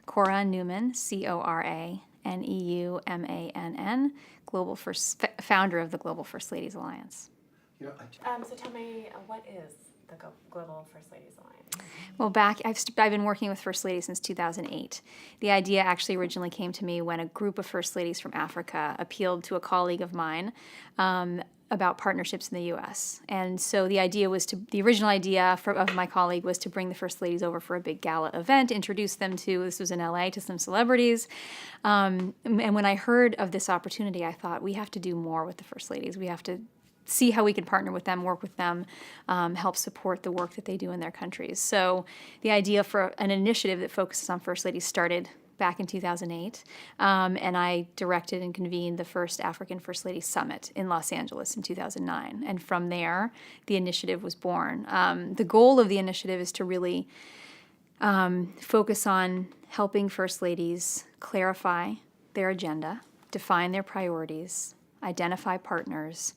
Cora Neumann, CoraNeumann, founder of the Global First Ladies Alliance. So tell me, what is the Global First Ladies Alliance? Well, I've been working with First Ladies since 2008. The idea actually originally came to me when a group of First Ladies from Africa appealed to a colleague of mine about partnerships in the U.S. And so the original idea of my colleague was to bring the First Ladies over for a big gala event, introduce them this was in L.A., to some celebrities. And when I heard of this opportunity, I thought, we have to do more with the First Ladies. We have to see how we can partner with them, work with them, help support the work that they do in their countries. So the idea for an initiative that focuses on First Ladies started back in 2008, and I directed and convened the first African First Lady Summit in Los Angeles in 2009. And from there, the initiative was born. The goal of the initiative is to really focus on helping First Ladies clarify their agenda, define their priorities, identify partners.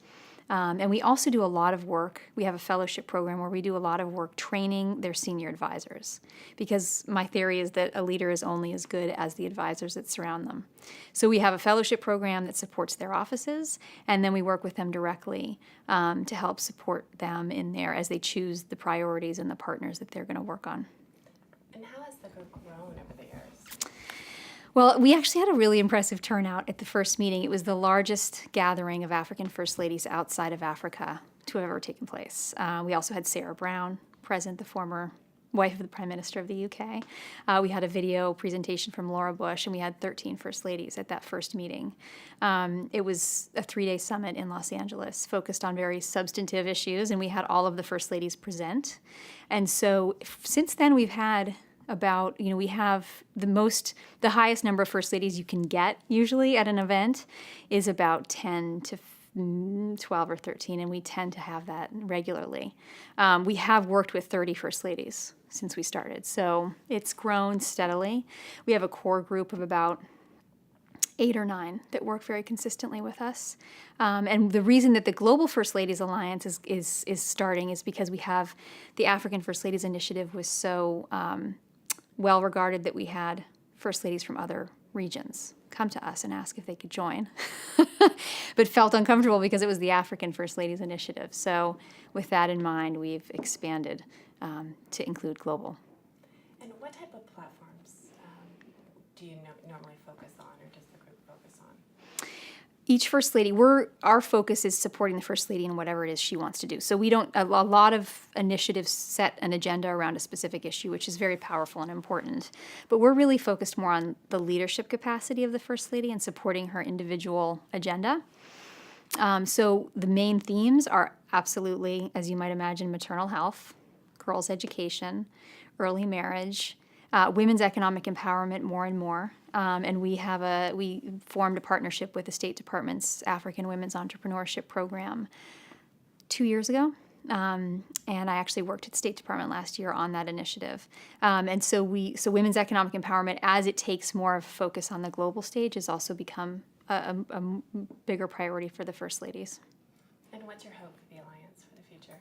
And we also do a lot of work. We have a fellowship program where we do a lot of work training their senior advisors, because my theory is that a leader is only as good as the advisors that surround them. So we have a fellowship program that supports their offices, and then we work with them directly to help support them as they choose the priorities and the partners that they're going to work on. And how has the group grown over the years? Well, we actually had a really impressive turnout at the first meeting. It was the largest gathering of African First Ladies outside of Africa to have ever taken place. We also had Sarah Brown present, the former wife of the Prime Minister of the UK. We had a video presentation from Laura Bush, and we had 13 First Ladies at that first meeting. It was a 3-day summit in Los Angeles focused on very substantive issues, and we had all of the First Ladies present. And so since then, we've had we have the highest number of First Ladies you can get usually at an event is about 10 to 12 or 13, and we tend to have that regularly. We have worked with 30 First Ladies since we started, so it's grown steadily. We have a core group of about 8 or 9 that work very consistently with us. And the reason that the Global First Ladies Alliance is starting is because we have the African First Ladies Initiative was so well regarded that we had First Ladies from other regions come to us and ask if they could join, but felt uncomfortable because it was the African First Ladies Initiative. So with that in mind, we've expanded to include global. And what type of platforms do you normally focus on, or does the group focus on? Each First Lady, our focus is supporting the First Lady in whatever it is she wants to do. So we don't, a lot of initiatives set an agenda around a specific issue, which is very powerful and important. But we're really focused more on the leadership capacity of the First Lady and supporting her individual agenda. So the main themes are absolutely, as you might imagine, maternal health, girls' education, early marriage, women's economic empowerment more and more. And we formed a partnership with the State Department's African Women's Entrepreneurship Program 2 years ago. And I actually worked at the State Department last year on that initiative. And so women's economic empowerment, as it takes more of focus on the global stage, has also become a bigger priority for the First Ladies. And what's your hope for the Alliance for the future?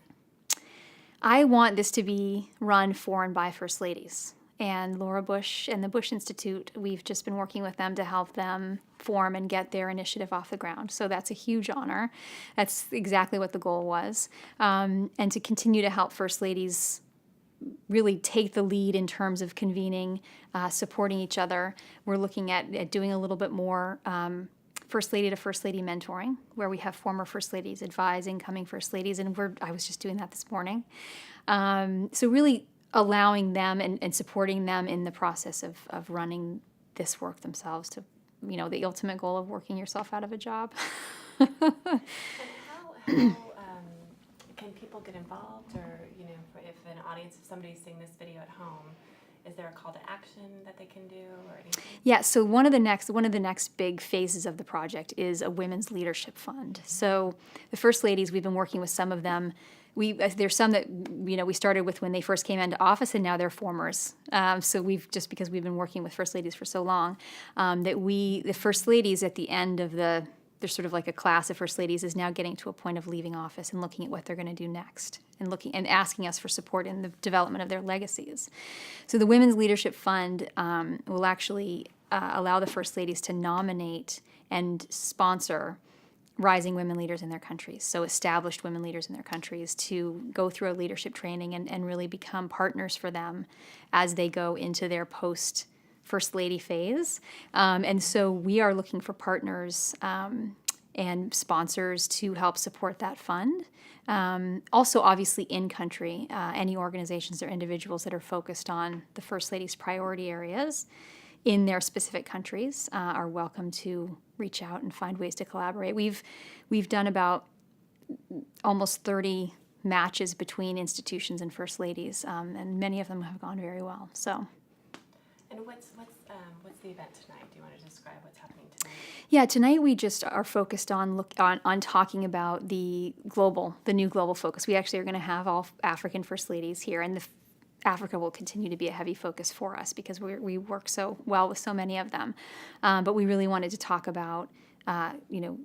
I want this to be run for and by First Ladies. And Laura Bush and the Bush Institute, we've just been working with them to help them form and get their initiative off the ground. So that's a huge honor. That's exactly what the goal was. And to continue to help First Ladies really take the lead in terms of convening, supporting each other. We're looking at doing a little bit more First Lady to First Lady mentoring, where we have former First Ladies advise incoming First Ladies, and I was just doing that this morning. So really allowing them and supporting them in the process of running this work themselves to, the ultimate goal of working yourself out of a job. And how can people get involved, or, if an audience, if somebody's seeing this video at home, is there a call to action that they can do or anything? Yeah, so one of the next big phases of the project is a women's leadership fund. So the First Ladies, we've been working with some of them. There's some that we started with when they first came into office, and now they're formers. So because we've been working with First Ladies for so long, the First Ladies at the end of the there's sort of like a class of First Ladies is now getting to a point of leaving office and looking at what they're going to do next and looking and asking us for support in the development of their legacies. So the Women's Leadership Fund will actually allow the First Ladies to nominate and sponsor rising women leaders in their countries, so established women leaders in their countries, to go through a leadership training and really become partners for them as they go into their post First Lady phase. And so we are looking for partners and sponsors to help support that fund. Also, obviously, in country, any organizations or individuals that are focused on the First Lady's priority areas in their specific countries are welcome to reach out and find ways to collaborate. We've done about almost 30 matches between institutions and First Ladies, and many of them have gone very well. So. And what's the event tonight? Do you want to describe what's happening tonight? Yeah, tonight we just are focused on talking about the new global focus. We actually are going to have all African First Ladies here, and Africa will continue to be a heavy focus for us because we work so well with so many of them. But we really wanted to talk about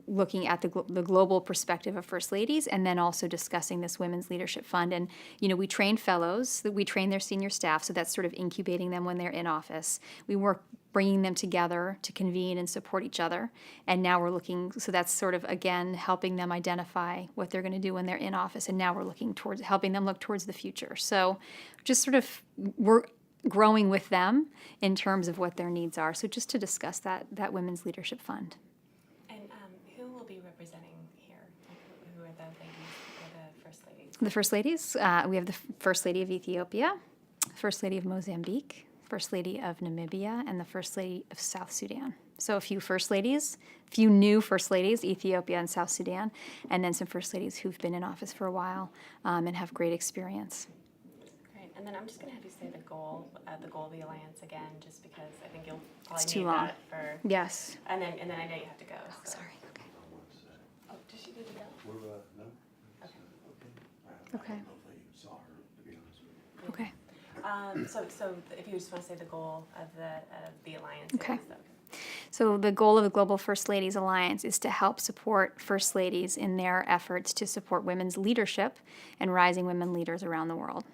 looking at the global perspective of First Ladies, and then also discussing this Women's Leadership Fund. And, we train fellows, we train their senior staff, so that's sort of incubating them when they're in office. We work bringing them together to convene and support each other. And now we're looking, so that's sort of, again, helping them identify what they're going to do when they're in office. And now we're looking towards helping them look towards the future. So just sort of, we're growing with them in terms of what their needs are. So just to discuss that Women's Leadership Fund. Who will be representing here? Like, who are the ladies or the First Ladies? The First Ladies, we have the First Lady of Ethiopia, First Lady of Mozambique, First Lady of Namibia, and the First Lady of South Sudan. So a few First Ladies, a few new First Ladies, Ethiopia and South Sudan, and then some First Ladies who've been in office for a while and have great experience. Great. And then I'm just going to have you say the goal of the Alliance again, just because I think you'll probably It's too need long. that for... Yes. And then I know you have to go. Oh, so. sorry. Okay. Oh, does she need to go? No. Okay. I don't know if they saw her, to be honest with you. Okay. So if you just want to say the goal of the Alliance. Okay. Is, So the goal of the Global First Ladies Alliance is to help support First Ladies in their efforts to support women's leadership and rising women leaders around the world.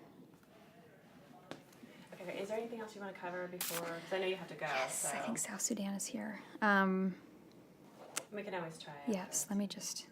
Okay, great. Is there anything else you want to cover before? Because I know you have to go. Yes, So I think South Sudan is here. we can always try it. Yes, let me just...